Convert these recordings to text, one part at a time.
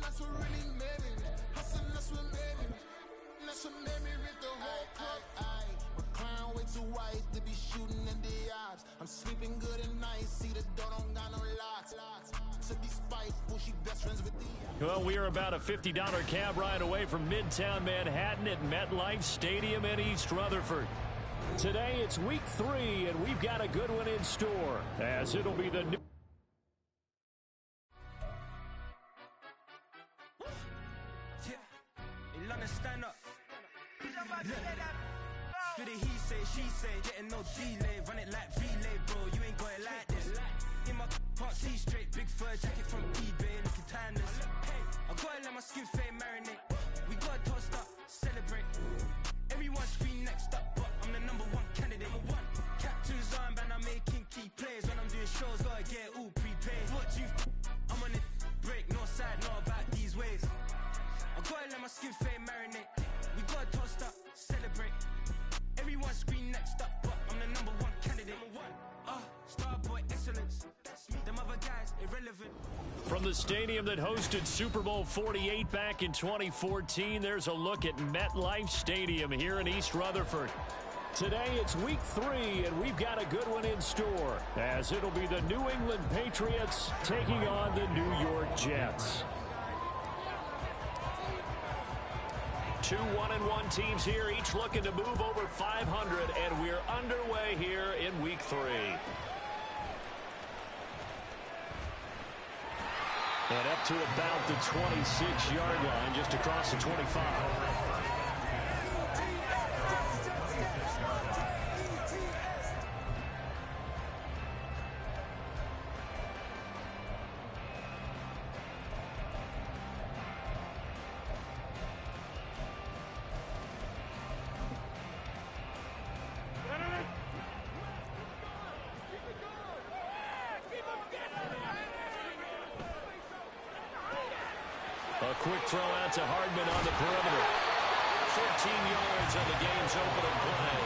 that's what really made me. Hustling, that's what made me. That's what made me rip the whole club. My crown way too white to be shooting in the odds. I'm sleeping good at night. See the door don't got no locks. To be spiteful, she best friends with the. Well, we are about a $50 cab ride away from Midtown Manhattan at MetLife Stadium in East Rutherford. Today it's week 3, and we've got a good one in store, as it'll be the new. Stand up. For the he say, she say, getting no delay, run it like relay, bro. You ain't got it like this. In my can't see straight, big fur jacket from eBay, looking timeless. I gotta let my skin fade marinate. We gotta toast up, celebrate. Everyone scream next up, but I'm the #1 candidate. Captain's armband, I'm making key plays. When I'm doing shows, gotta get all prepaid. What you? I'm on it, break, no side, know about these ways. I gotta let my skin fade marinate. We gotta toast up, celebrate. Everyone scream next up, but I'm the #1 candidate. Starboy excellence. Them other guys irrelevant. From the stadium that hosted Super Bowl 48 back in 2014, there's a look at MetLife Stadium here in East Rutherford. Today it's week 3, and we've got a good one in store, as it'll be the New England Patriots taking on the New York Jets. 2 1-1 teams here, each looking to move over 500, and we're underway here in week 3. And up to about the 26-yard line, just across the 25. A quick throw out to Hardman on the perimeter. 14 yards on the game's opening play.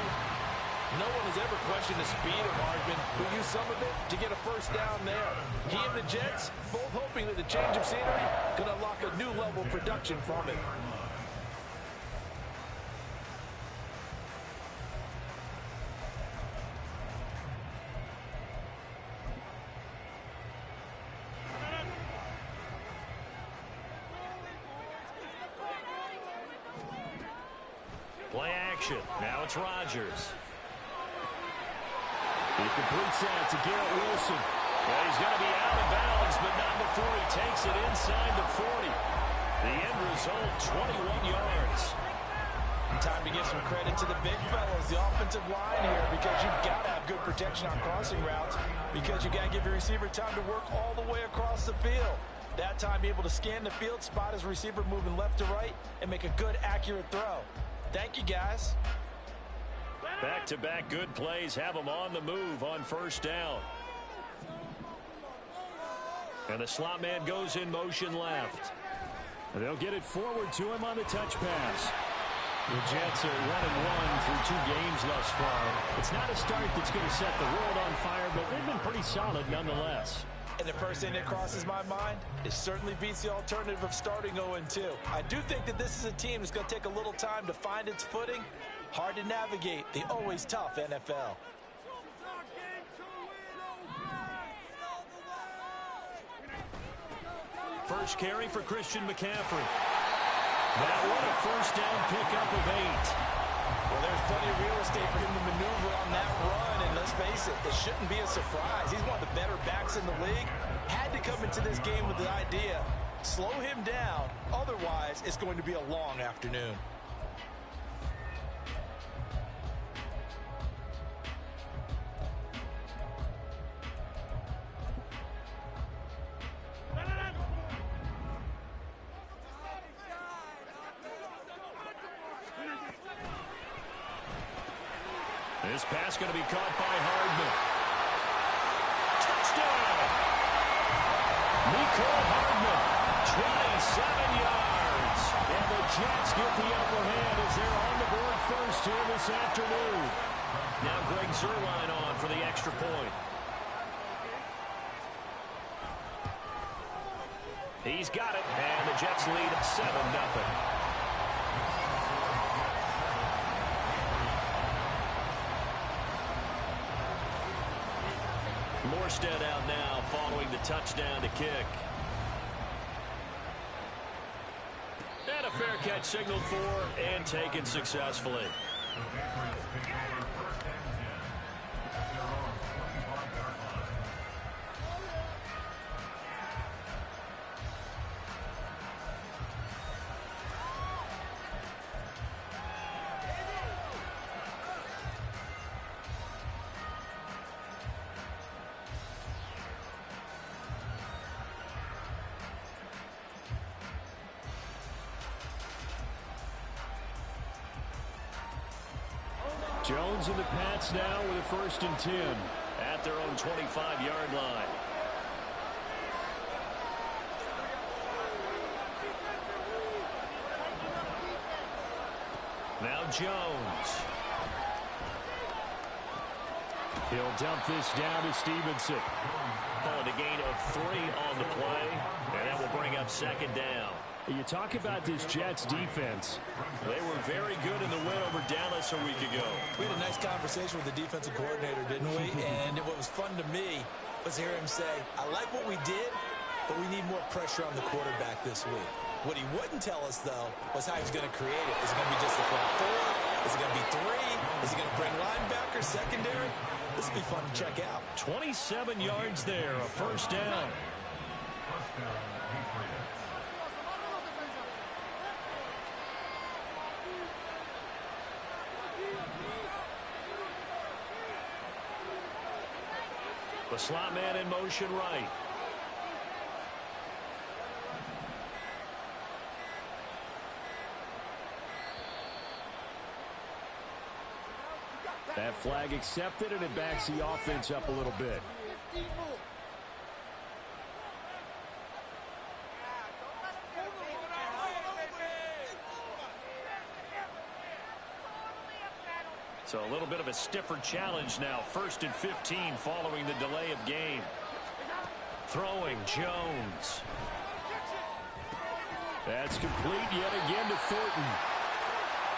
No one has ever questioned the speed of Hardman, who used some of it to get a first down there. He and the Jets both hoping that the change of scenery can unlock a new level of production from it. Play action. Now it's Rodgers. He completes that to Garrett Wilson. Well, he's going to be out of bounds, but not before he takes it inside the 40. The end result, 21 yards. Time to give some credit to the big fellas, the offensive line here, because you've got to have good protection on crossing routes, because you got to give your receiver time to work all the way across the field. That time, be able to scan the field, spot his receiver moving left to right, and make a good, accurate throw. Thank you, guys. Back-to-back good plays have them on the move on first down. And the slot man goes in motion left. They'll get it forward to him on the touch pass. The Jets are 1-1 through 2 games thus far. It's not a start that's going to set the world on fire, but they've been pretty solid nonetheless. And the first thing that crosses my mind, it certainly beats the alternative of starting 0-2. I do think that this is a team that's going to take a little time to find its footing. Hard to navigate the always tough NFL. First carry for Christian McCaffrey. That one a first down pickup of 8. Well, there's plenty of real estate for him to maneuver on that run, and let's face it, it shouldn't be a surprise. He's one of the better backs in the league. Had to come into this game with the idea, slow him down, otherwise it's going to be a long afternoon. This pass going to be caught by Hardman. Touchdown! Mecole Hardman, 27 yards. And the Jets get the upper hand as they're on the board first here this afternoon. Now Greg Zuerlein on for the extra point. He's got it, and the Jets lead 7-0. Morstead out now following the touchdown to kick. And a fair catch signaled for and taken successfully. Jones and the Pats now with a 1st and 10 at their own 25-yard line. Now Jones. He'll dump this down to Stevenson. Calling a gain of 3 on the play, and that will bring up 2nd down. You talk about this Jets defense. They were very good in the win over Dallas a week ago. We had a nice conversation with the defensive coordinator, didn't we? And what was fun to me was hear him say, I like what we did, but we need more pressure on the quarterback this week. What he wouldn't tell us, though, was how he's going to create it. Is it going to be just the front 4? Is it going to be 3? Is he going to bring linebackers, secondary? This will be fun to check out. 27 yards there, a 1st down. The slot man in motion right. That flag accepted, and it backs the offense up a little bit. So a little bit of a stiffer challenge now. 1st and 15 following the delay of game. Throwing Jones. That's complete yet again to Thornton.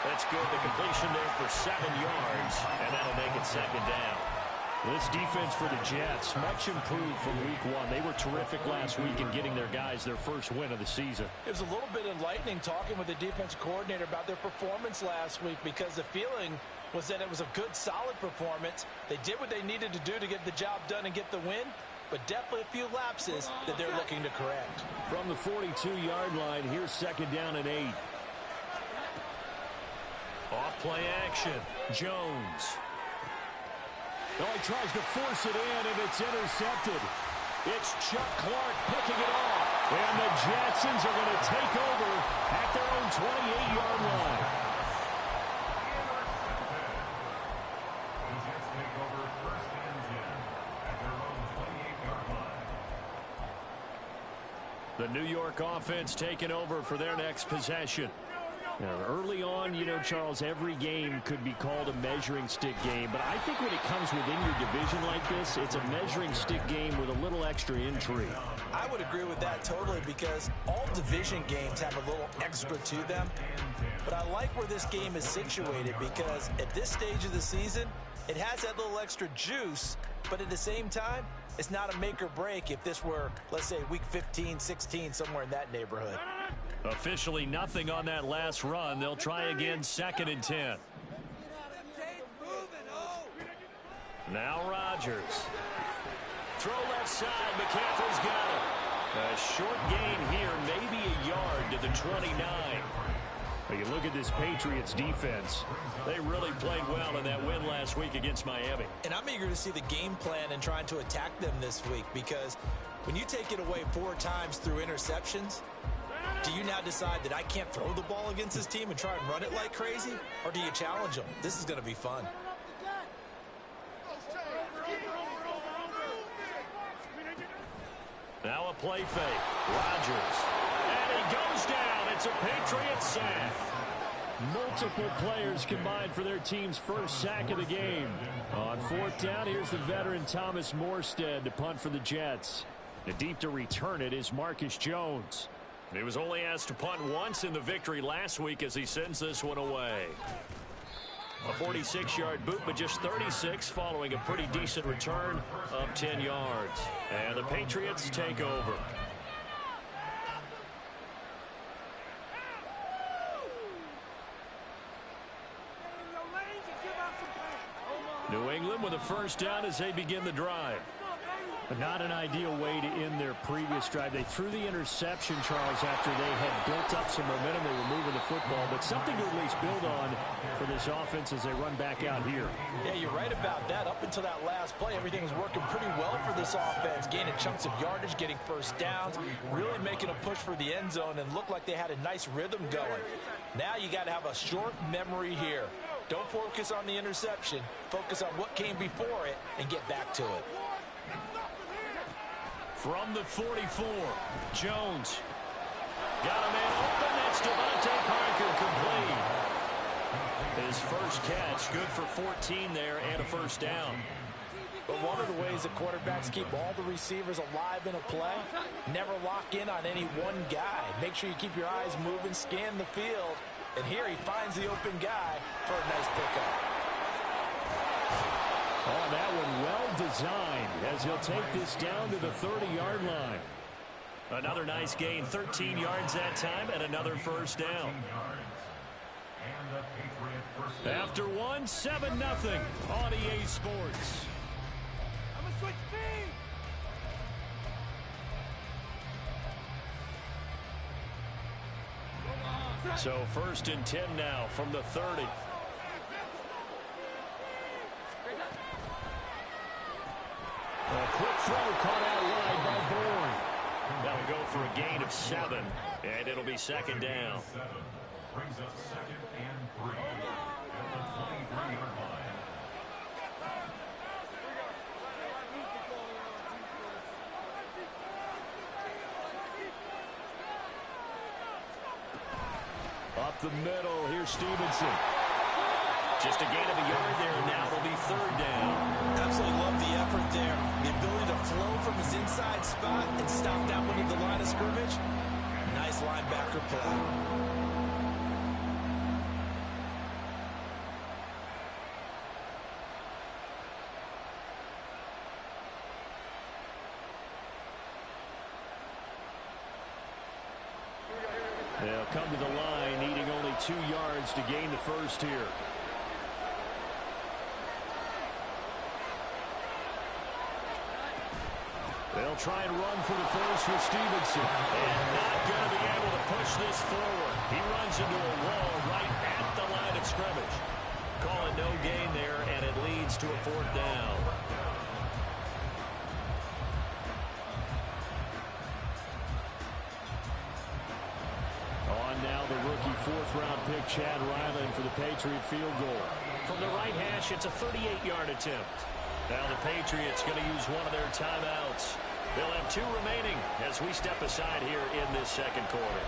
That's good. The completion there for 7 yards, and that'll make it 2nd down. This defense for the Jets, much improved from week 1. They were terrific last week in getting their guys their first win of the season. It was a little bit enlightening talking with the defense coordinator about their performance last week, because the feeling was that it was a good, solid performance. They did what they needed to do to get the job done and get the win, but definitely a few lapses that they're looking to correct. From the 42-yard line, here's 2nd down and 8. Off play action. Jones. Oh, he tries to force it in, and it's intercepted. It's Chuck Clark picking it off. And the Jetsons are going to take over at their own 28-yard line. The New York offense taking over for their next possession. Now, early on, you know, Charles, every game could be called a measuring stick game. But I think when it comes within your division like this, it's a measuring stick game with a little extra intrigue. I would agree with that totally, because all division games have a little extra to them. But I like where this game is situated, because at this stage of the season, it has that little extra juice. But at the same time, it's not a make or break if this were, let's say, week 15, 16, somewhere in that neighborhood. Officially nothing on that last run. They'll try again, 2nd and 10. Now Rodgers. Throw left side. McCaffrey's got it. A short gain here, maybe a yard to the 29. You look at this Patriots defense. They really played well in that win last week against Miami. And I'm eager to see the game plan and trying to attack them this week, because when you take it away 4 times through interceptions, do you now decide that I can't throw the ball against this team and try and run it like crazy? Or do you challenge them? This is going to be fun. Now a play fake. Rodgers. And he goes down. It's a Patriots sack. Multiple players combined for their team's first sack of the game. On 4th down, here's the veteran Thomas Morstead to punt for the Jets. Deep to return it is Marcus Jones. He was only asked to punt once in the victory last week as he sends this one away. A 46-yard boot, but just 36 following a pretty decent return of 10 yards. And the Patriots take over. New England with a first down as they begin the drive. Not an ideal way to end their previous drive. They threw the interception, Charles, after they had built up some momentum. They were moving the football, but something to at least build on for this offense as they run back out here. Yeah, you're right about that. Up until that last play, everything was working pretty well for this offense, gaining chunks of yardage, getting first downs, really making a push for the end zone, and looked like they had a nice rhythm going. Now you got to have a short memory here. Don't focus on the interception. Focus on what came before it and get back to it. From the 44, Jones. Got a man open. That's Devontae Parker, complete. His first catch, good for 14 there and a first down. But one of the ways that quarterbacks keep all the receivers alive in a play, never lock in on any one guy. Make sure you keep your eyes moving, scan the field. And here he finds the open guy for a nice pickup. Oh, that one well designed as he'll take this down to the 30-yard line. Another nice gain, 13 yards that time, and another first down. After one, 7-0 on EA Sports. I'm going to switch speed. So first and 10 now from the 30. A quick throw caught out wide by Bourne. That'll go for a gain of 7, and it'll be second down. Brings up second and 3 at the 23-yard line. Up the middle, here's Stevenson. Just a gain of a yard there, and now it'll be third down. Absolutely love the effort there. The ability to flow from his inside spot and stop that one at the line of scrimmage. Nice linebacker play. They'll come to the line, needing only 2 yards to gain the first here. They'll try and run for the first with Stevenson. And not going to be able to push this forward. He runs into a wall right at the line of scrimmage. Call it no gain there, and it leads to a fourth down. Now the rookie fourth-round pick, Chad Ryland, for the Patriot field goal. From the right hash, it's a 38-yard attempt. Now the Patriots going to use one of their timeouts. They'll have 2 remaining as we step aside here in this second quarter.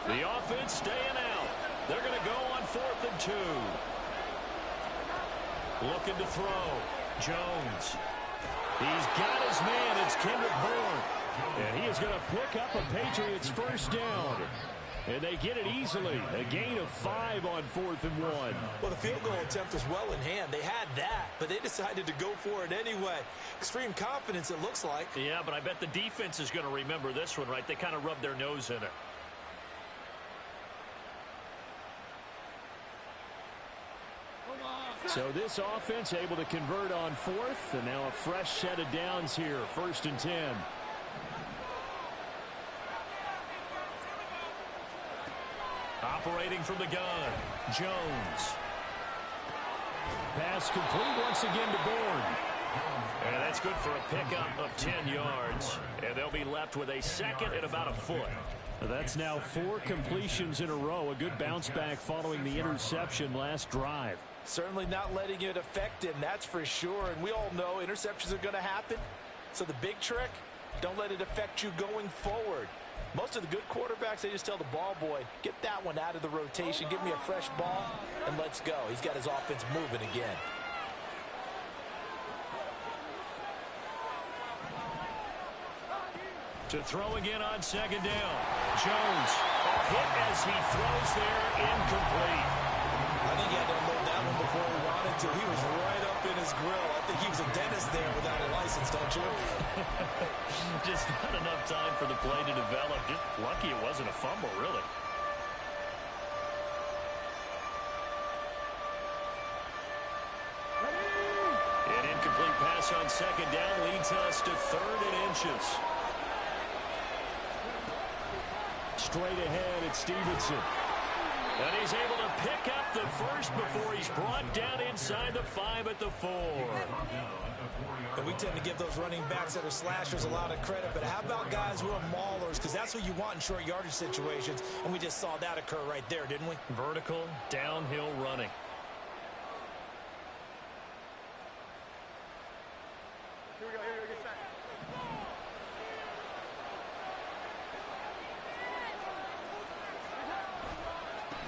The offense staying out. They're going to go on 4th and 2. Looking to throw. Jones. He's got his man. It's Kendrick Bourne. And he is going to pick up a Patriots first down. And they get it easily. A gain of 5 on 4th and 1. Well, the field goal attempt was well in hand. They had that, but they decided to go for it anyway. Extreme confidence, it looks like. Yeah, but I bet the defense is going to remember this one, right? They kind of rubbed their nose in it. So this offense able to convert on 4th, and now a fresh set of downs here, 1st and 10. Operating from the gun, Jones. Pass complete once again to Bourne. And that's good for a pickup of 10 yards. And they'll be left with a second and about a foot. That's now 4 completions in a row. A good bounce back following the interception last drive. Certainly not letting it affect him, that's for sure. And we all know interceptions are going to happen. So the big trick, don't let it affect you going forward. Most of the good quarterbacks, they just tell the ball boy, get that one out of the rotation, give me a fresh ball, and let's go. He's got his offense moving again. To throw again on second down. Jones, hit as he throws there, incomplete. I think he had to unload that one before he wanted to. He was right up in his grill. I think he was a dentist there without a license, don't you? Just not enough time for the play to develop. Just lucky it wasn't a fumble, really. An incomplete pass on second down leads us to 3rd and inches. Straight ahead, it's Stevenson. And he's able to pick up the first before he's brought down inside the 5 at the 4. And we tend to give those running backs that are slashers a lot of credit, but how about guys who are maulers? Because that's what you want in short yardage situations, and we just saw that occur right there, didn't we? Vertical, downhill running.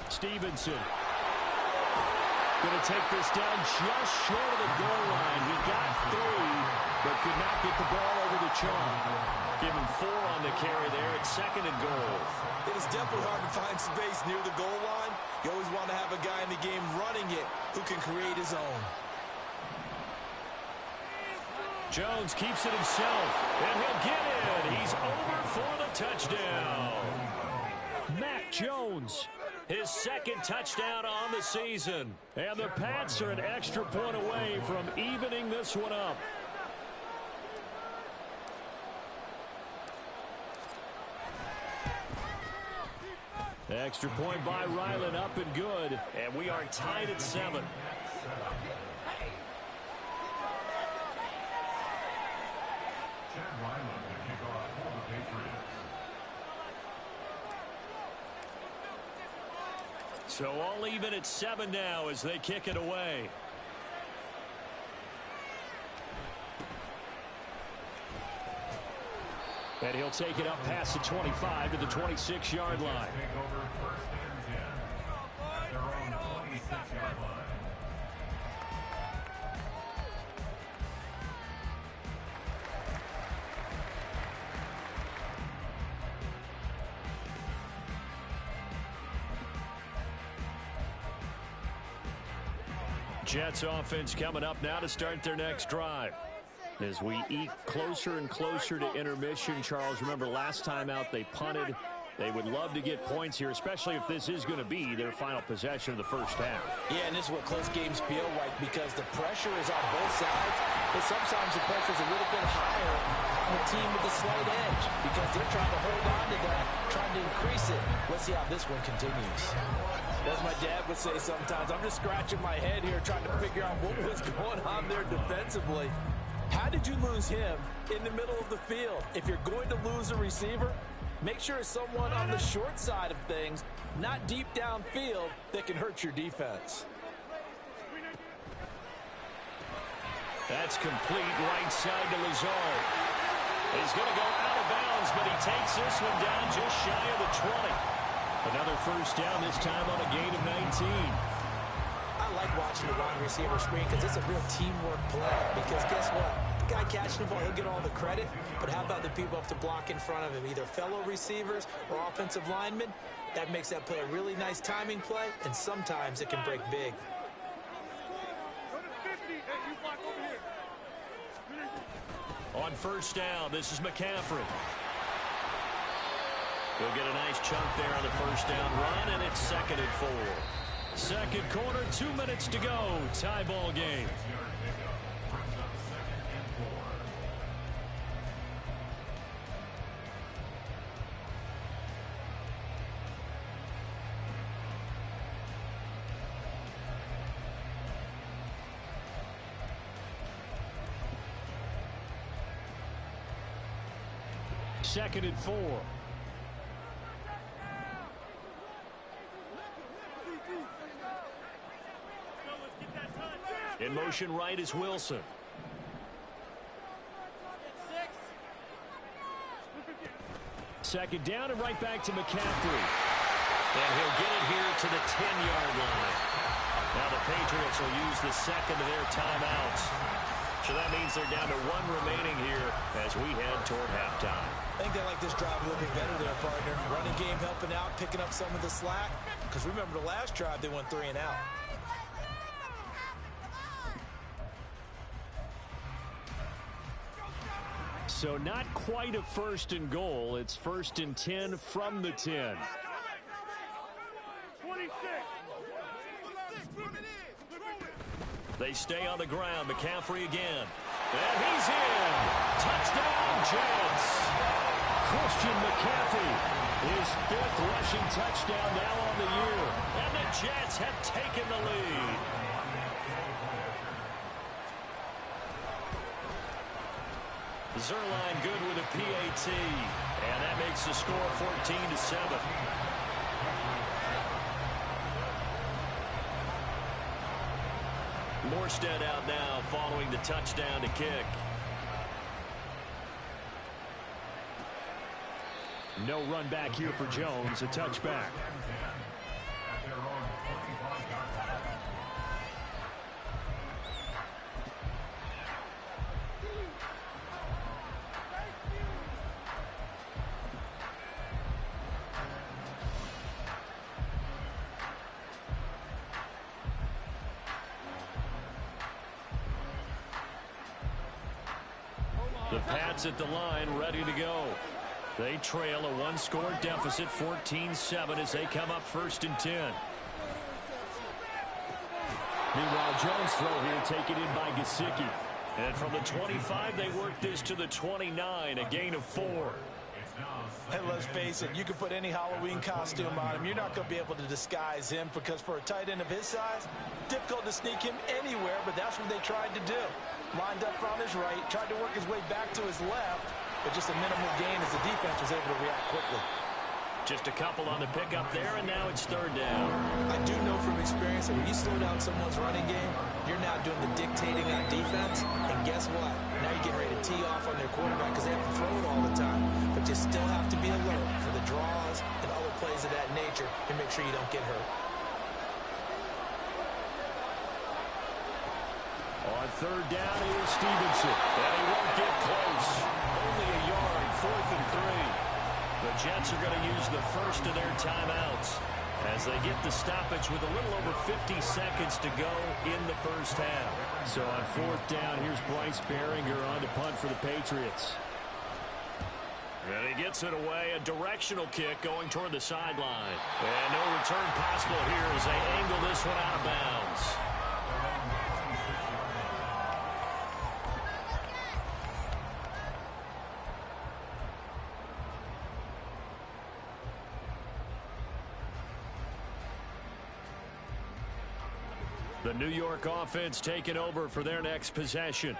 Stevenson going to take this down just short of the goal line. He got 3, but could not get the ball over the chalk. Give him 4 on the carry there at 2nd and goal. It is definitely hard to find space near the goal line. You always want to have a guy in the game running it who can create his own. Jones keeps it himself, and he'll get it. He's over for the touchdown. Mac Jones, his 2nd touchdown on the season. And the Pats are an extra point away from evening this one up. Extra point by Ryland, up and good. And we are tied at 7. So all even at 7 now as they kick it away. And he'll take it up past the 25 to the 26-yard line. Jets offense coming up now to start their next drive. As we eke closer and closer to intermission, Charles, remember last time out they punted. They would love to get points here, especially if this is going to be their final possession of the first half. Yeah, and this is what close games feel like because the pressure is on both sides, but sometimes the pressure is a little bit higher on the team with a slight edge because they're trying to hold on to that, trying to increase it. Let's see how this one continues. As my dad would say sometimes, I'm just scratching my head here trying to figure out what was going on there defensively. How did you lose him in the middle of the field? If you're going to lose a receiver, make sure it's someone on the short side of things, not deep downfield, that can hurt your defense. That's complete right side to Lazard. He's going to go out of bounds, but he takes this one down just shy of the 20. Another first down, this time on a gain of 19. I like watching the wide receiver screen because it's a real teamwork play. Because guess what? The guy catching the ball, he'll get all the credit. But how about the people have to block in front of him, either fellow receivers or offensive linemen? That makes that play a really nice timing play, and sometimes it can break big. On first down, this is McCaffrey. He'll get a nice chunk there on the first down run, and it's 2nd and 4. Second quarter, 2 minutes to go. Tie ball game. Second and 4. In motion right is Wilson. Second down and right back to McCaffrey. And he'll get it here to the 10-yard line. Now the Patriots will use the second of their timeouts. So that means they're down to one remaining here as we head toward halftime. I think they like this drive a little bit better there, partner. Running game helping out, picking up some of the slack. Because remember the last drive, they went 3 and out. So not quite a 1st and goal. It's 1st and 10 from the 10. 26. They stay on the ground. McCaffrey again. And he's in. Touchdown, Jets. Christian McCaffrey, his 5th rushing touchdown now on the year. And the Jets have taken the lead. Zerline good with a PAT. And that makes the score 14-7. Morstead out now following the touchdown to kick. No run back here for Jones. A touchback. The Pats at the line, ready to go. They trail a 1-score deficit, 14-7, as they come up 1st and 10. Meanwhile, Jones throw here taken in by Gesicki. And from the 25, they work this to the 29, a gain of 4. And let's face it, you can put any Halloween costume on him. You're not going to be able to disguise him because for a tight end of his size, difficult to sneak him anywhere, but that's what they tried to do. Lined up on his right, tried to work his way back to his left, but just a minimal gain as the defense was able to react quickly. Just a couple on the pickup there, and now it's 3rd down. I do know from experience that when you slow down someone's running game, you're now doing the dictating on defense, and guess what? Now you're getting ready to tee off on their quarterback because they have to throw it all the time. But you still have to be alert for the draws and other plays of that nature and make sure you don't get hurt. On 3rd down, here's Stevenson. And he won't get close. Only a yard, 4th and 3. The Jets are going to use the first of their timeouts as they get the stoppage with a little over 50 seconds to go in the first half. So on 4th down, here's Bryce Behringer on to punt for the Patriots. And he gets it away, a directional kick going toward the sideline. And no return possible here as they angle this one out of bounds. The New York offense taking over for their next possession.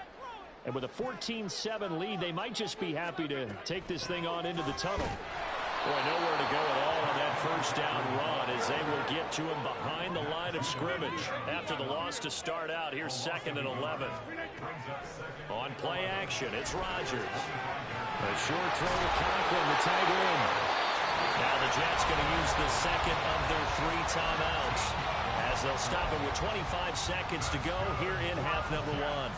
And with a 14-7 lead, they might just be happy to take this thing on into the tunnel. Boy, nowhere to go at all on that first down run as they will get to him behind the line of scrimmage. After the loss to start out, here's 2nd and 11. On play action, it's Rodgers. A short throw to Conklin, the tight end. Now the Jets going to use the second of their 3 timeouts as they'll stop it with 25 seconds to go here in half number 1.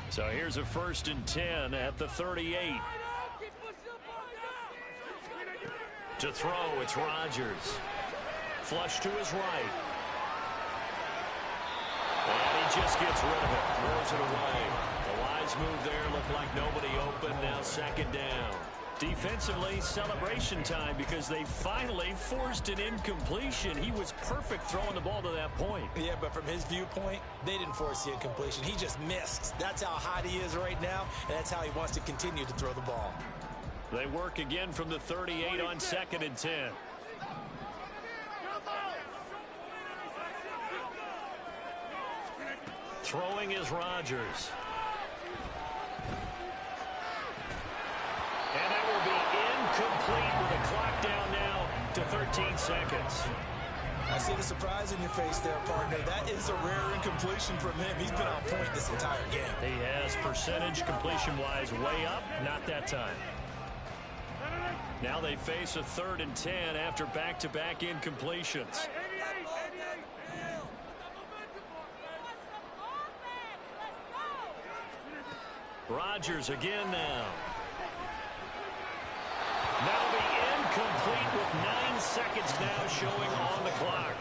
So here's a 1st and 10 at the 38. To throw, it's Rodgers. Flush to his right. And he just gets rid of it. Throws it away. The wise move there. Looked like nobody open. Now 2nd down. Defensively, celebration time because they finally forced an incompletion. He was perfect throwing the ball to that point. Yeah, but from his viewpoint, they didn't force the incompletion. He just missed. That's how hot he is right now, and that's how he wants to continue to throw the ball. They work again from the 38 on 2nd and 10. Throwing is Rodgers. And that will be 15 seconds. I see the surprise in your face there, partner. That is a rare incompletion from him. He's been on point this entire game. He has percentage completion-wise way up. Not that time. Now they face a 3rd and 10 after back-to-back incompletions. Rodgers again now. That'll be incomplete with 9 seconds now showing on the clock.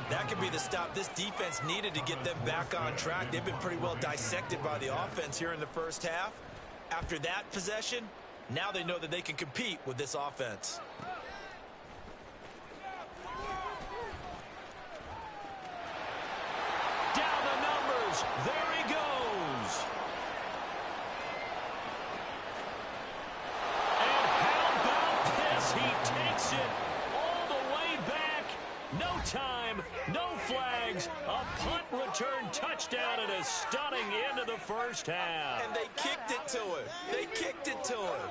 That could be the stop this defense needed to get them back on track. They've been pretty well dissected by the offense here in the first half. After that possession, now they know that they can compete with this offense. Down the numbers. There he goes. And how about this? He takes it all the way back. No time, no flags. A punt return touchdown and a stunning end of the first half. And they kicked it to him. They kicked it to him.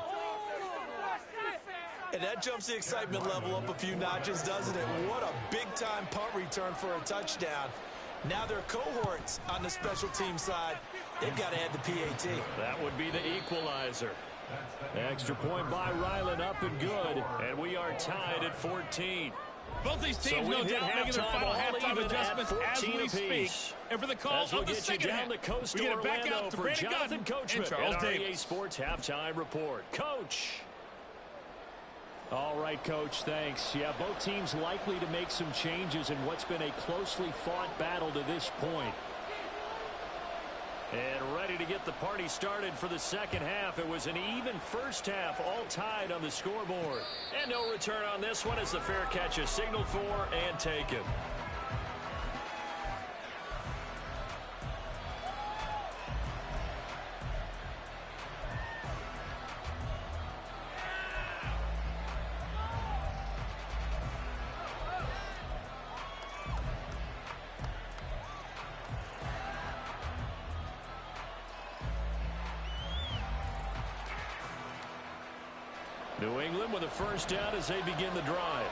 And that jumps the excitement level up a few notches, doesn't it? What a big-time punt return for a touchdown. Now their cohorts on the special team side, they've got to add the PAT. That would be the equalizer. Extra point by Ryland, up and good. And we are tied at 14. Both these teams, no doubt, making their final halftime adjustments as we speak. And for the call of the second half, we get it back out to Brandon Godden and Charles Davis. Sports Halftime Report. Coach. All right, Coach, thanks. Yeah, both teams likely to make some changes in what's been a closely fought battle to this point. And ready to get the party started for the second half. It was an even first half, all tied on the scoreboard. And no return on this one as the fair catch is signaled for and taken. New England with a first down as they begin the drive.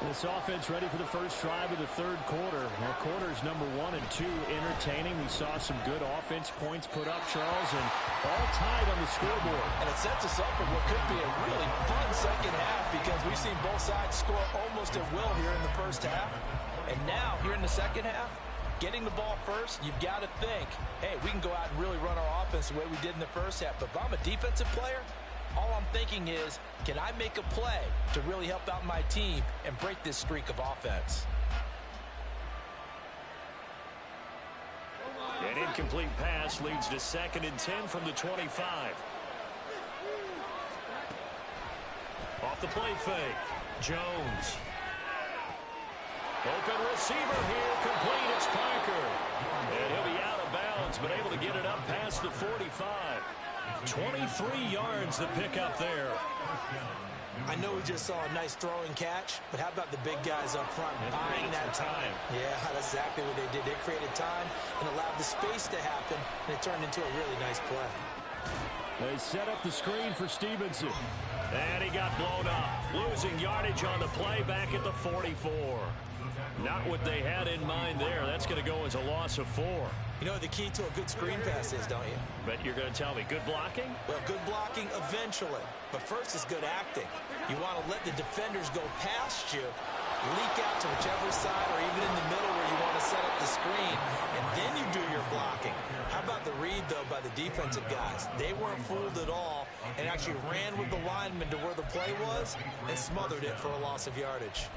This offense ready for the first drive of the third quarter. Well, quarters number 1 and 2 entertaining. We saw some good offense points put up, Charles, and all tied on the scoreboard. And it sets us up for what could be a really fun second half because we've seen both sides score almost at will here in the first half. And now, here in the second half, getting the ball first, you've got to think, hey, we can go out and really run our offense the way we did in the first half. But if I'm a defensive player, all I'm thinking is, can I make a play to really help out my team and break this streak of offense? An incomplete pass leads to 2nd and 10 from the 25. Off the play fake. Jones. Open receiver here. Complete. It's Parker. And he'll be out of bounds, but able to get it up past the 45. 23 yards to pick up there. I know we just saw a nice throwing catch, but how about the big guys up front buying that time? Yeah, that's exactly what they did. They created time and allowed the space to happen, and it turned into a really nice play. They set up the screen for Stevenson. And he got blown up. Losing yardage on the play back at the 44. Not what they had in mind there. That's going to go as a loss of 4. You know what the key to a good screen pass is, don't you? But you're going to tell me, good blocking? Well, good blocking eventually. But first is good acting. You want to let the defenders go past you, leak out to whichever side or even in the middle where you want to set up the screen, and then you do your blocking. How about the read, though, by the defensive guys? They weren't fooled at all and actually ran with the lineman to where the play was and smothered it for a loss of yardage.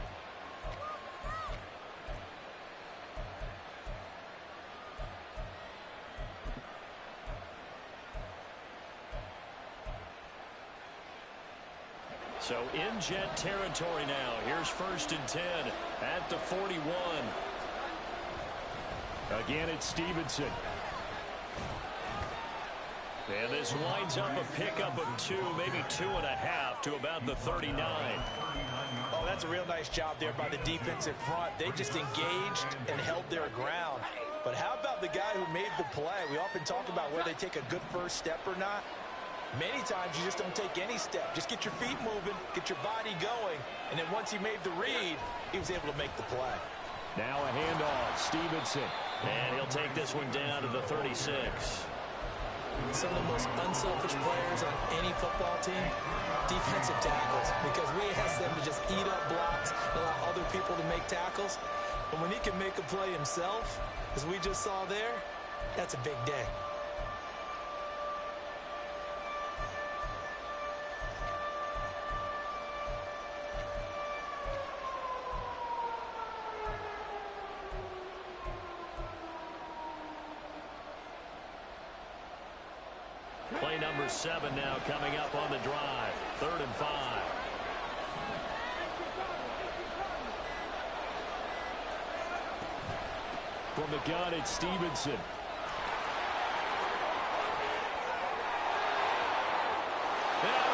So in Jet territory now. Here's 1st and 10 at the 41. Again, it's Stevenson. And this winds up a pickup of 2, maybe 2.5 to about the 39. Oh, that's a real nice job there by the defensive front. They just engaged and held their ground. But how about the guy who made the play? We often talk about whether they take a good first step or not. Many times you just don't take any step. Just get your feet moving, get your body going, and then once he made the read, he was able to make the play. Now a handoff, Stevenson. And he'll take this one down to the 36. Some of the most unselfish players on any football team, defensive tackles, because we ask them to just eat up blocks and allow other people to make tackles. But when he can make a play himself, as we just saw there, that's a big day. Play number 7 now coming up on the drive. 3rd and 5. From the gun, it's Stevenson. And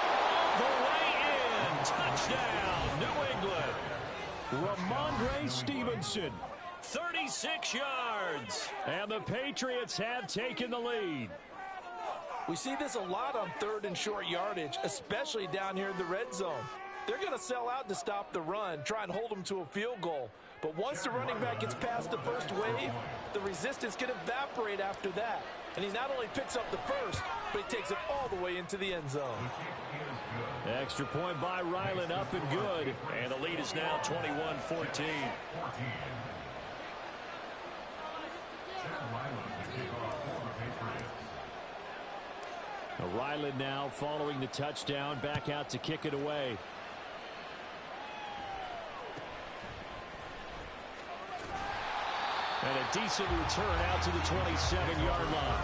all the way in. Touchdown, New England. Ramondre Stevenson. 36 yards. And the Patriots have taken the lead. We see this a lot on 3rd and short yardage, especially down here in the red zone. They're going to sell out to stop the run, try and hold them to a field goal. But once the running back gets past the first wave, the resistance can evaporate after that. And he not only picks up the first, but he takes it all the way into the end zone. Extra point by Ryland, up and good. And the lead is now 21-14. Ryland now following the touchdown, back out to kick it away. And a decent return out to the 27-yard line.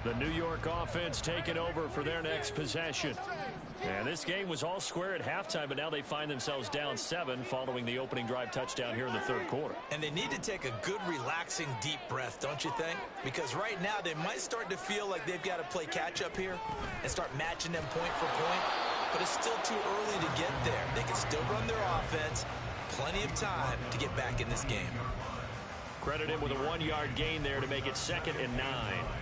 The New York offense taking over for their next possession. And this game was all square at halftime, but now they find themselves down 7 following the opening drive touchdown here in the 3rd quarter. And they need to take a good, relaxing, deep breath, don't you think? Because right now they might start to feel like they've got to play catch-up here and start matching them point for point. But it's still too early to get there. They can still run their offense. Plenty of time to get back in this game. Credit him with a 1-yard gain there to make it 2nd and 9.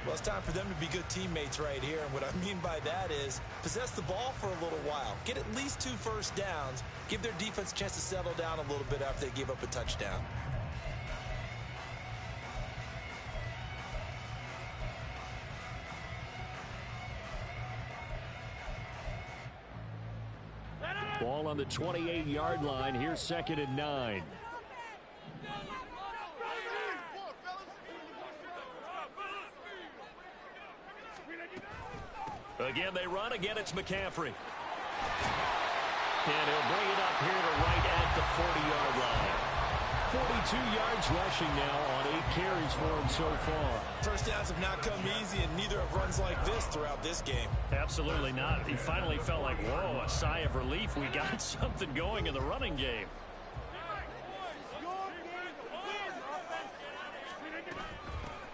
Well, it's time for them to be good teammates right here. And what I mean by that is possess the ball for a little while. Get at least 2 first downs. Give their defense a chance to settle down a little bit after they give up a touchdown. Ball on the 28-yard line. Here's 2nd and 9. Again, they run. Again, it's McCaffrey. And he'll bring it up here to right at the 40-yard line. 42 yards rushing now on 8 carries for him so far. First downs have not come easy, and neither have runs like this throughout this game. Absolutely not. He finally felt like, whoa, a sigh of relief. We got something going in the running game.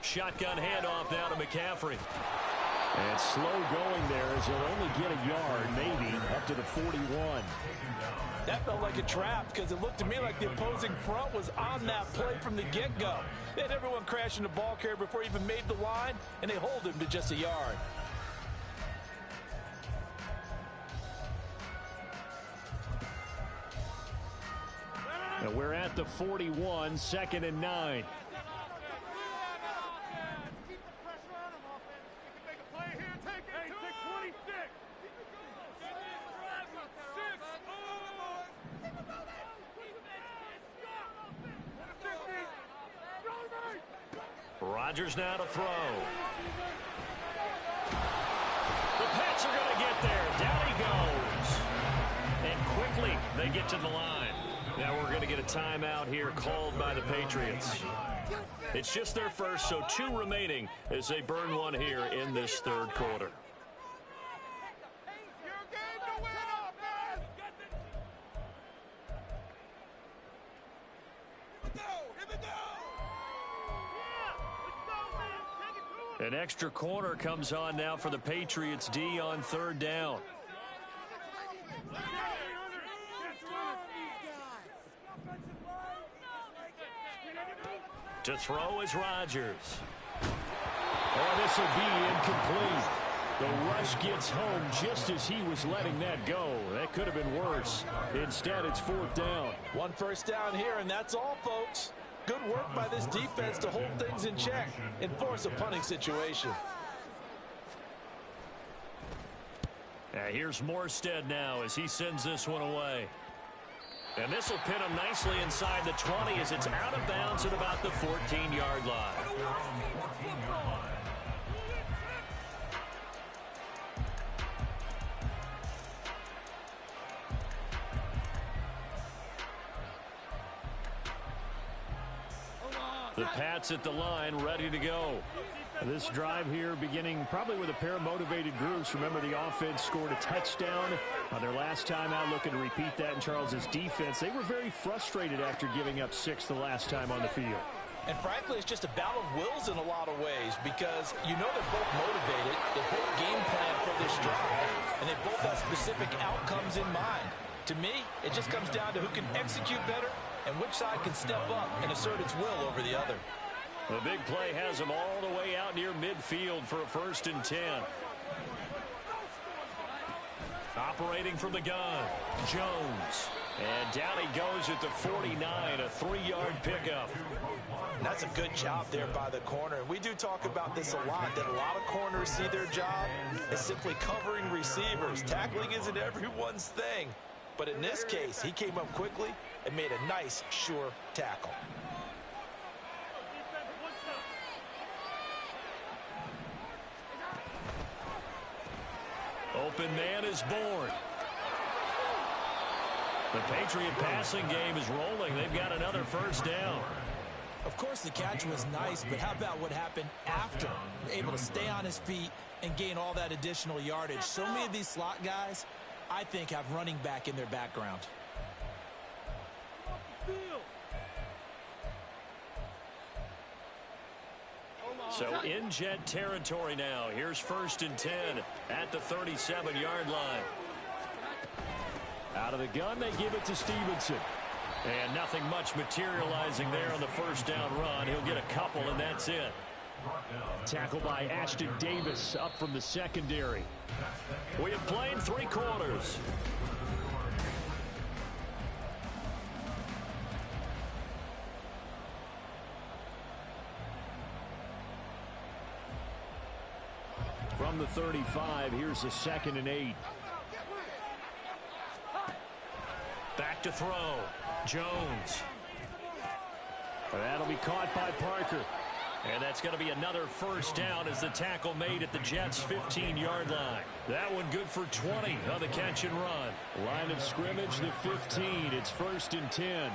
Shotgun handoff now to McCaffrey. And slow going there as he'll only get a yard, maybe, up to the 41. That felt like a trap because it looked to me like the opposing front was on that play from the get-go. They had everyone crashing the ball carrier before he even made the line, and they hold him to just a yard. And we're at the 41, 2nd and 9. Rodgers now to throw. The Pats are going to get there. Down he goes. And quickly they get to the line. Now we're going to get a timeout here called by the Patriots. It's just their first, so 2 remaining as they burn one here in this 3rd quarter. Your game to win. Extra corner comes on now for the Patriots D on third down. To throw is Rodgers. Oh, this will be incomplete. The rush gets home just as he was letting that go. That could have been worse. Instead, it's fourth down. One first down here, and that's all, folks. Good work by this defense to hold things in check and force a punting situation. Here's Morstead now as he sends this one away. And this will pin him nicely inside the 20 as it's out of bounds at about the 14-yard line. The Pats at the line, ready to go. This drive here beginning probably with a pair of motivated groups. Remember, the offense scored a touchdown on their last time out, looking to repeat that in Charles's defense. They were very frustrated after giving up 6 the last time on the field. And frankly, it's just a battle of wills in a lot of ways because you know they're both motivated, they both game plan for this drive, and they both have specific outcomes in mind. To me, it just comes down to who can execute better and which side can step up and assert its will over the other. The big play has him all the way out near midfield for a 1st and 10. Operating from the gun, Jones. And down he goes at the 49, a 3-yard pickup. That's a good job there by the corner. We do talk about this a lot, that a lot of corners see their job as simply covering receivers. Tackling isn't everyone's thing. But in this case, he came up quickly and made a nice, sure tackle. Open man is born. The Patriot passing game is rolling. They've got another 1st down. Of course, the catch was nice, but how about what happened after? Able to stay on his feet and gain all that additional yardage. So many of these slot guys, I think, have running back in their background. So in jet territory now. Here's 1st and 10 at the 37-yard line. Out of the gun, they give it to Stevenson. And nothing much materializing there on the 1st down run. He'll get a couple, and that's it. Tackle by Ashton Davis up from the secondary. We have played 3 quarters. From the 35, here's the 2nd and 8. Back to throw. Jones. That'll be caught by Parker. And that's going to be another 1st down as the tackle made at the Jets' 15-yard line. That one good for 20 on the catch and run. Line of scrimmage, the 15. It's 1st and 10.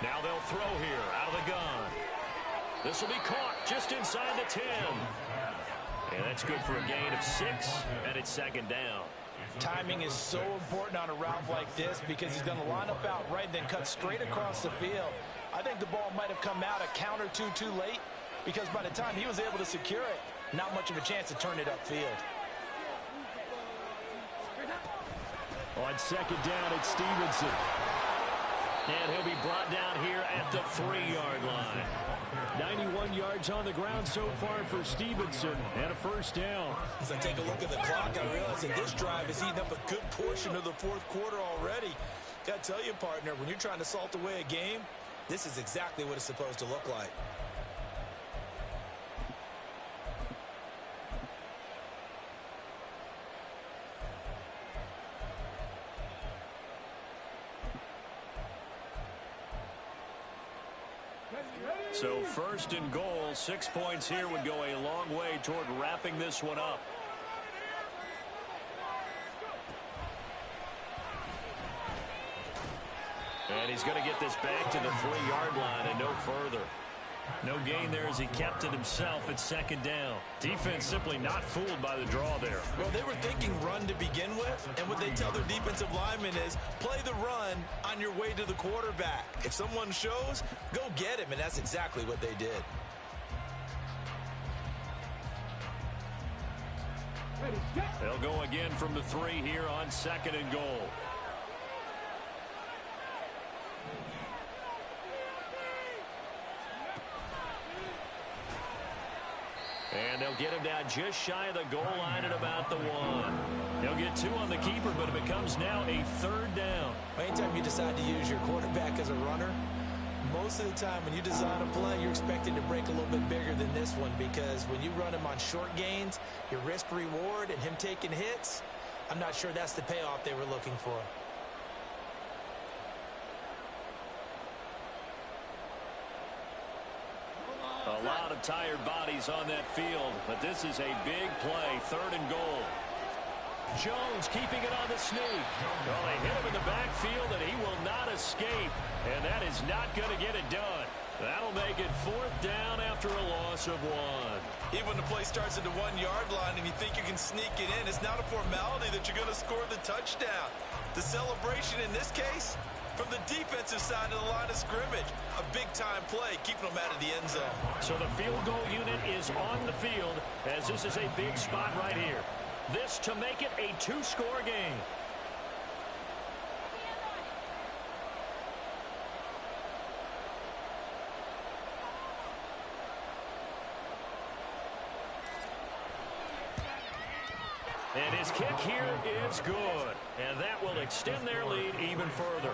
Now they'll throw here out of the gun. This will be caught just inside the 10. And that's good for a gain of 6, and it's 2nd down. Timing is so important on a route like this because he's going to line up out right and then cut straight across the field. I think the ball might have come out a count or two too late because by the time he was able to secure it, not much of a chance to turn it upfield. On 2nd down, it's Stevenson. And he'll be brought down here at the 3-yard line. 91 yards on the ground so far for Stevenson, and a 1st down. As I take a look at the clock, I realize that this drive has eaten up a good portion of the 4th quarter already. Got to tell you, partner, when you're trying to salt away a game, this is exactly what it's supposed to look like. So 1st and goal, 6 points here would go a long way toward wrapping this one up. And he's going to get this back to the 3-yard line and no further. No gain there as he kept it himself at second down. Defense simply not fooled by the draw there. Well, they were thinking run to begin with, and what they tell their defensive linemen is play the run on your way to the quarterback. If someone shows, go get him, and that's exactly what they did. They'll go again from the 3 here on second and goal. And they'll get him down just shy of the goal line at about the 1. They'll get 2 on the keeper, but it becomes now a 3rd down. Anytime you decide to use your quarterback as a runner, most of the time when you design a play, you're expecting to break a little bit bigger than this one, because when you run him on short gains, your risk reward and him taking hits, I'm not sure that's the payoff they were looking for. A lot of tired bodies on that field, but this is a big play, 3rd and goal. Jones keeping it on the sneak. Well, they hit him in the backfield, and he will not escape. And that is not going to get it done. That'll make it 4th down after a loss of 1. Even when the play starts at the 1-yard line and you think you can sneak it in, it's not a formality that you're going to score the touchdown. The celebration in this case, from the defensive side of the line of scrimmage, a big-time play, keeping them out of the end zone. So the field goal unit is on the field, as this is a big spot right here. This to make it a 2-score game. And his kick here is good. And that will extend their lead even further.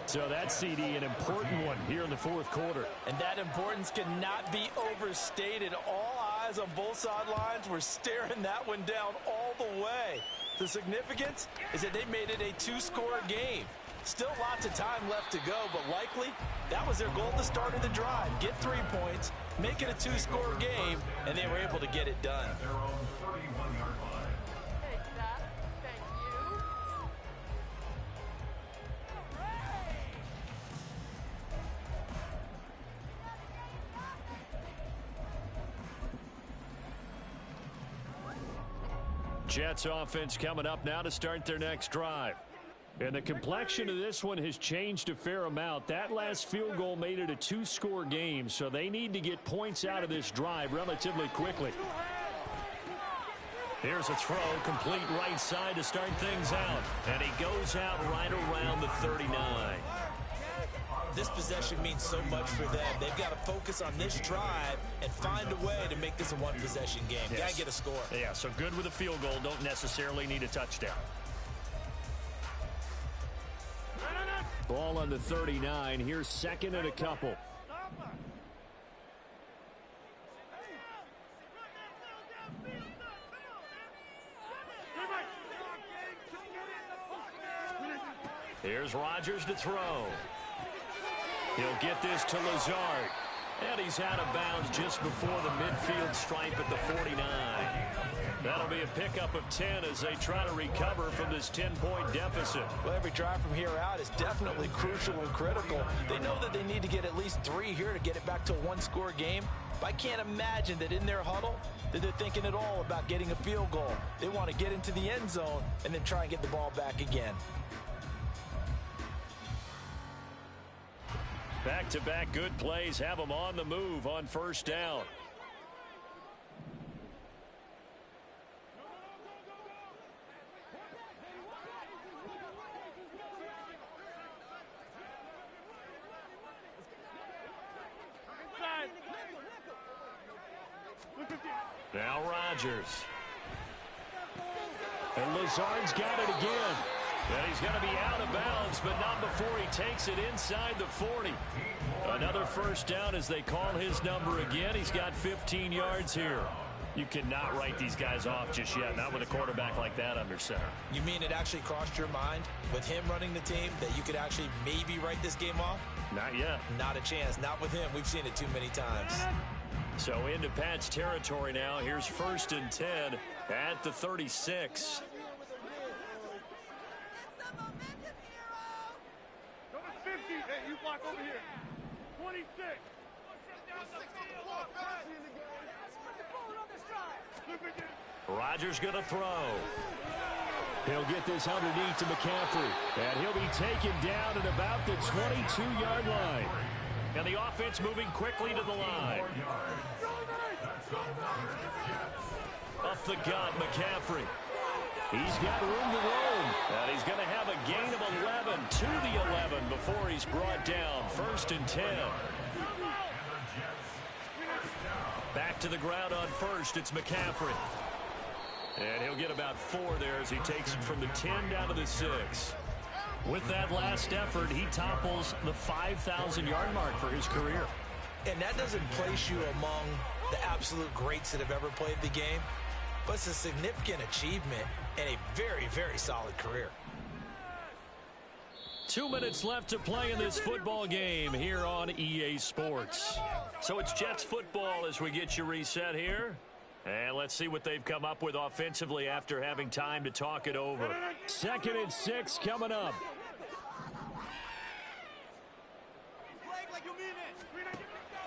So that CD, an important one here in the 4th quarter. And that importance cannot be overstated. All eyes on both sidelines were staring that one down all the way. The significance is that they made it a 2-score game. Still lots of time left to go, but likely that was their goal at the start of the drive. Get 3 points, make it a 2-score game, and they were able to get it done. Jets offense coming up now to start their next drive. And the complexion of this one has changed a fair amount. That last field goal made it a 2-score game, so they need to get points out of this drive relatively quickly. Here's a throw, complete right side to start things out. And he goes out right around the 39. This possession means so much for them. They've got to focus on this drive and find a way to make this a 1-possession game. Yes. Got to get a score. Yeah, so good with a field goal. Don't necessarily need a touchdown. Ball on the 39. Here's 2nd and a couple. Here's Rodgers to throw. He'll get this to Lazard. And he's out of bounds just before the midfield stripe at the 49. That'll be a pickup of 10 as they try to recover from this 10-point deficit. Well, every drive from here out is definitely crucial and critical. They know that they need to get at least 3 here to get it back to a 1-score game. But I can't imagine that in their huddle that they're thinking at all about getting a field goal. They want to get into the end zone and then try and get the ball back again. Back-to-back good plays have them on the move on 1st down. Now Rodgers. And Lazard's got it again. And he's going to be out of bounds, but not before he takes it inside the 40. Another 1st down as they call his number again. He's got 15 yards here. You cannot write these guys off just yet, not with a quarterback like that under center. You mean it actually crossed your mind with him running the team that you could actually maybe write this game off? Not yet. Not a chance. Not with him. We've seen it too many times. So into Pat's territory now. Here's 1st and 10 at the 36. Hey, you block over here. 26. Rodgers going to throw. He'll get this underneath to McCaffrey. And he'll be taken down at about the 22-yard line. And the offense moving quickly to the line. Up the gut, McCaffrey. He's got room to roam. And he's going to have a gain of 11 to the 11 before he's brought down. 1st and 10. Back to the ground on first. It's McCaffrey. And he'll get about 4 there as he takes it from the 10 down to the 6. With that last effort, he topples the 5,000-yard mark for his career. And that doesn't place you among the absolute greats that have ever played the game, but it's a significant achievement and a very, very solid career. 2 minutes left to play in this football game here on EA Sports. So it's Jets football as we get you reset here. And let's see what they've come up with offensively after having time to talk it over. 2nd and 6 coming up.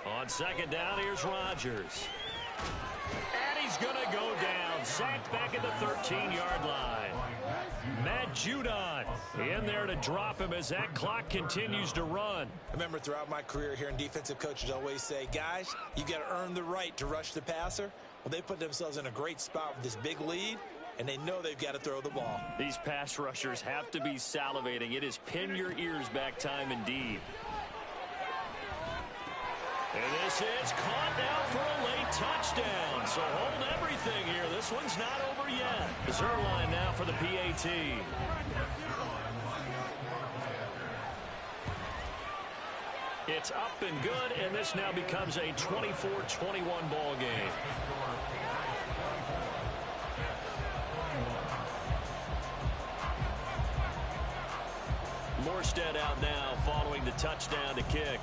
On 2nd down, here's Rodgers. And he's going to go down. Sacked back at the 13-yard line. Matt Judon in there to drop him as that clock continues to run. I remember throughout my career here in defensive coaches always say, guys, you got to earn the right to rush the passer. Well, they put themselves in a great spot with this big lead, and they know they've got to throw the ball. These pass rushers have to be salivating. It is pin your ears back time indeed. And this is caught now for a late touchdown. So hold everything here. This one's not over yet. Zerline now for the PAT. It's up and good, and this now becomes a 24-21 ball game. Morstead out now following the touchdown to kick.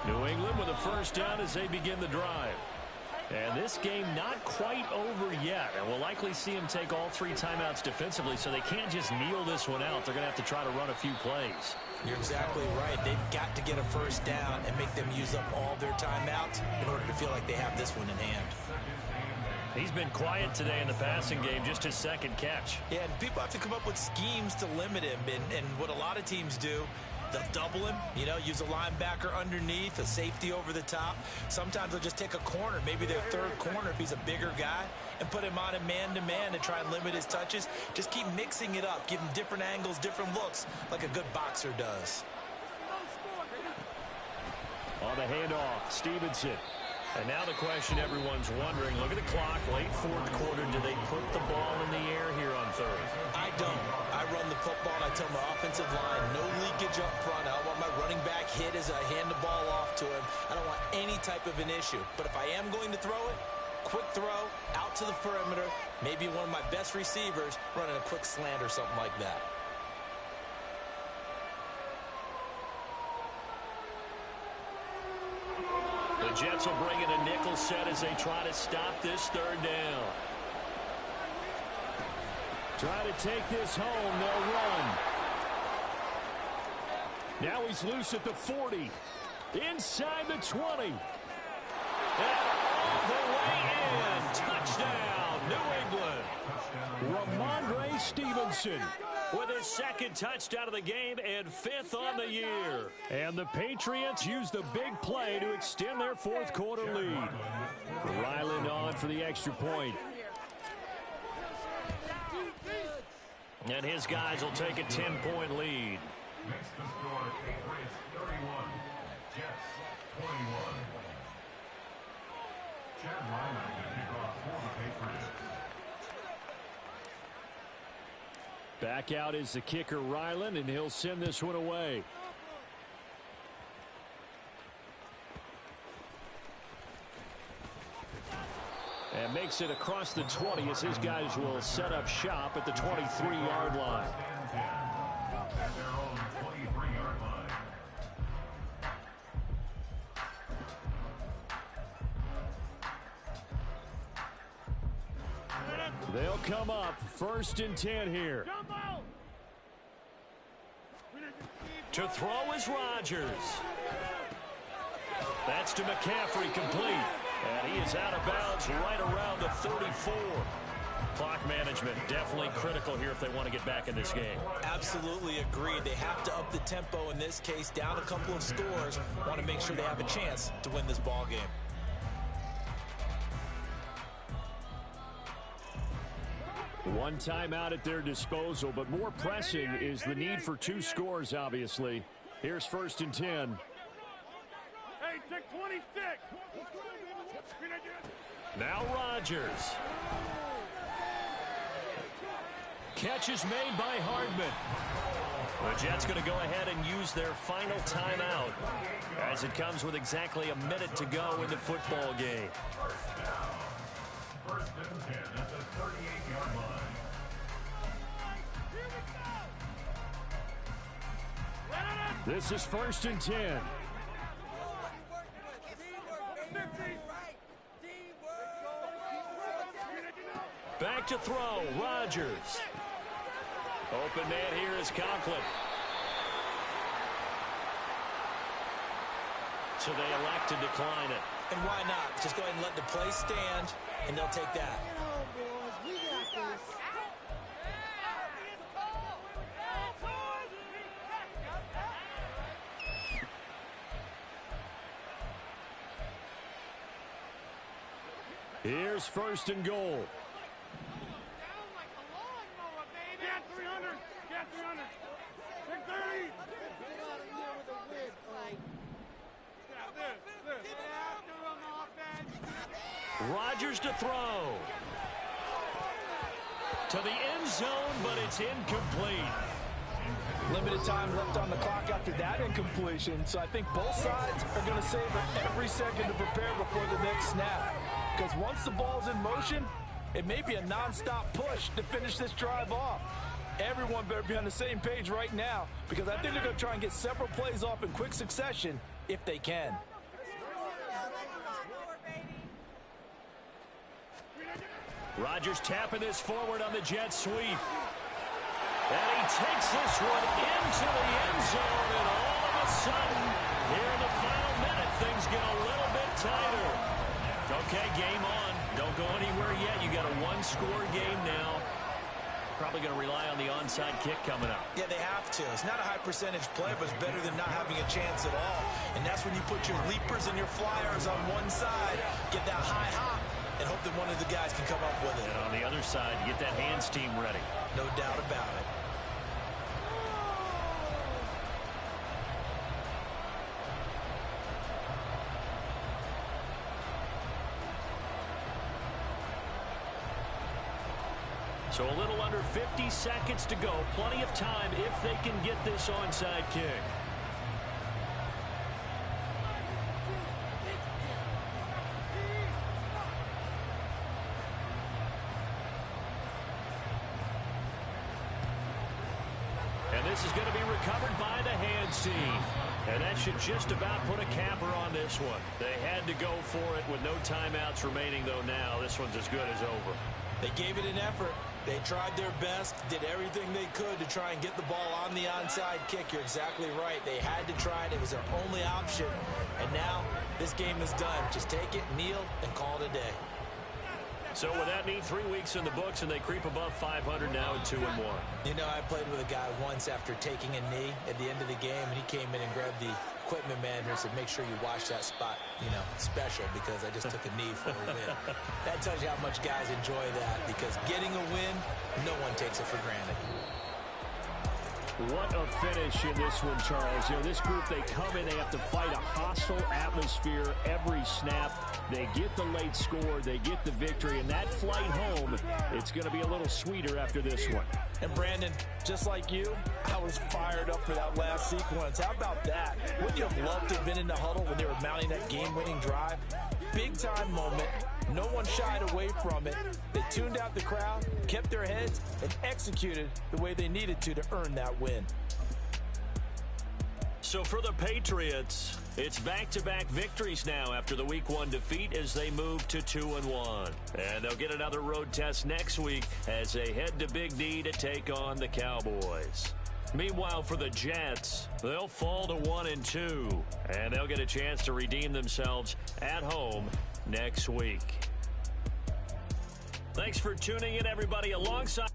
New England with a first down as they begin the drive. And this game not quite over yet. And we'll likely see them take all 3 timeouts defensively, so they can't just kneel this one out. They're going to have to try to run a few plays. You're exactly right. They've got to get a first down and make them use up all their timeouts in order to feel like they have this one in hand. He's been quiet today in the passing game, just his 2nd catch. Yeah, and people have to come up with schemes to limit him. And what a lot of teams do, they'll double him, use a linebacker underneath, a safety over the top. Sometimes they'll just take a corner, maybe their 3rd corner if he's a bigger guy, and put him on a man-to-man and try and limit his touches. Just keep mixing it up, give him different angles, different looks, like a good boxer does. On the handoff, Stevenson. And now the question everyone's wondering, look at the clock, late 4th quarter, do they put the ball in the air here on 3rd? I don't. I run the football and I tell my offensive line, no leakage up front. I don't want my running back hit as I hand the ball off to him. I don't want any type of an issue. But if I am going to throw it, quick throw, out to the perimeter, maybe one of my best receivers running a quick slant or something like that. The Jets will bring in a nickel set as they try to stop this 3rd down. Try to take this home. They'll run. Now he's loose at the 40. Inside the 20. And all the way in. Touchdown, New England. Ramondre Stevenson with his 2nd touchdown of the game and 5th on the year. And the Patriots use the big play to extend their 4th quarter lead. Ryland on for the extra point. And his guys will take a 10-point lead. Makes the score Patriots 31, Jets 21. Chad Ryland to kick off for the Patriots. Back out is the kicker Ryland, and he'll send this one away. And makes it across the 20 as his guys will set up shop at the 23-yard line. At their own 23-yard line. They'll come up 1st and 10 here. To throw is Rodgers. That's to McCaffrey, complete. And he is out of bounds right around the 34. Clock management definitely critical here if they want to get back in this game. Absolutely agreed. They have to up the tempo in this case, down a couple of scores. Want to make sure they have a chance to win this ball game. One timeout at their disposal, but more pressing is the need for 2 scores, obviously. Here's 1st and 10. Hey, take 26. Now Rodgers. Catch is made by Hardman. The Jets going to go ahead and use their final timeout as it comes with exactly a minute to go in the football game. 1st and 10 at the 38-yard line. This is 1st and 10. Back to throw, Rodgers. Open man here is Conklin. So they elect to decline it. And why not? Just go ahead and let the play stand, and they'll take that. Here's 1st and goal. Get 300. Get 300. Get 30. Rodgers to throw. To the end zone, but it's incomplete. Limited time left on the clock after that incompletion, so I think both sides are going to savor every second to prepare before the next snap. Because once the ball's in motion, it may be a non-stop push to finish this drive off. Everyone better be on the same page right now, because I think they're going to try and get several plays off in quick succession if they can. Rodgers tapping this forward on the jet sweep. And he takes this one into the end zone, and all of a sudden, here in the final minute, things get a little bit tighter. Okay, game on. Don't go anywhere yet. You got a one-score game now. Probably going to rely on the onside kick coming up. Yeah, they have to. It's not a high-percentage play, but it's better than not having a chance at all. And that's when you put your leapers and your flyers on one side, get that high hop, and hope that one of the guys can come up with it. And on the other side, get that hands team ready. No doubt about it. So a little under 50 seconds to go. Plenty of time if they can get this onside kick. And this is going to be recovered by the hands team. And that should just about put a capper on this one. They had to go for it with no timeouts remaining, though now. This one's as good as over. They gave it an effort. They tried their best, did everything they could to try and get the ball on the onside kick. You're exactly right. They had to try it. It was their only option. And now this game is done. Just take it, kneel, and call it a day. So with that neat 3 weeks in the books, and they creep above 500 now at 2-1. You know, I played with a guy once after taking a knee at the end of the game, and he came in and grabbed the equipment manager and said, make sure you watch that spot, you know, special, because I just took a knee for a win. That tells you how much guys enjoy that, because getting a win, no one takes it for granted. What a finish in this one, Charles. You know, this group, they come in, they have to fight a hostile atmosphere every snap. They get the late score, they get the victory, and that flight home, it's going to be a little sweeter after this one. And Brandon, just like you, I was fired up for that last sequence. How about that? Wouldn't you have loved to have been in the huddle when they were mounting that game-winning drive? Big-time moment. No one shied away from it. They tuned out the crowd, kept their heads, and executed the way they needed to earn that win. So for the Patriots, It's back-to-back victories now after the Week 1 defeat as they move to 2-1. And they'll get another road test next week as they head to Big D to take on the Cowboys. Meanwhile, for the Jets, they'll fall to 1-2, and they'll get a chance to redeem themselves at home next week. Thanks for tuning in, everybody, alongside.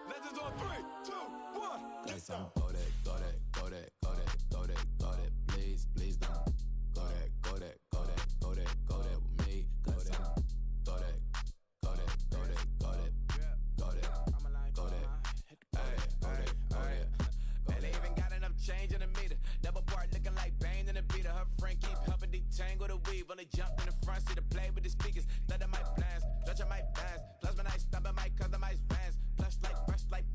Legends on 3, 2, 1. Throw that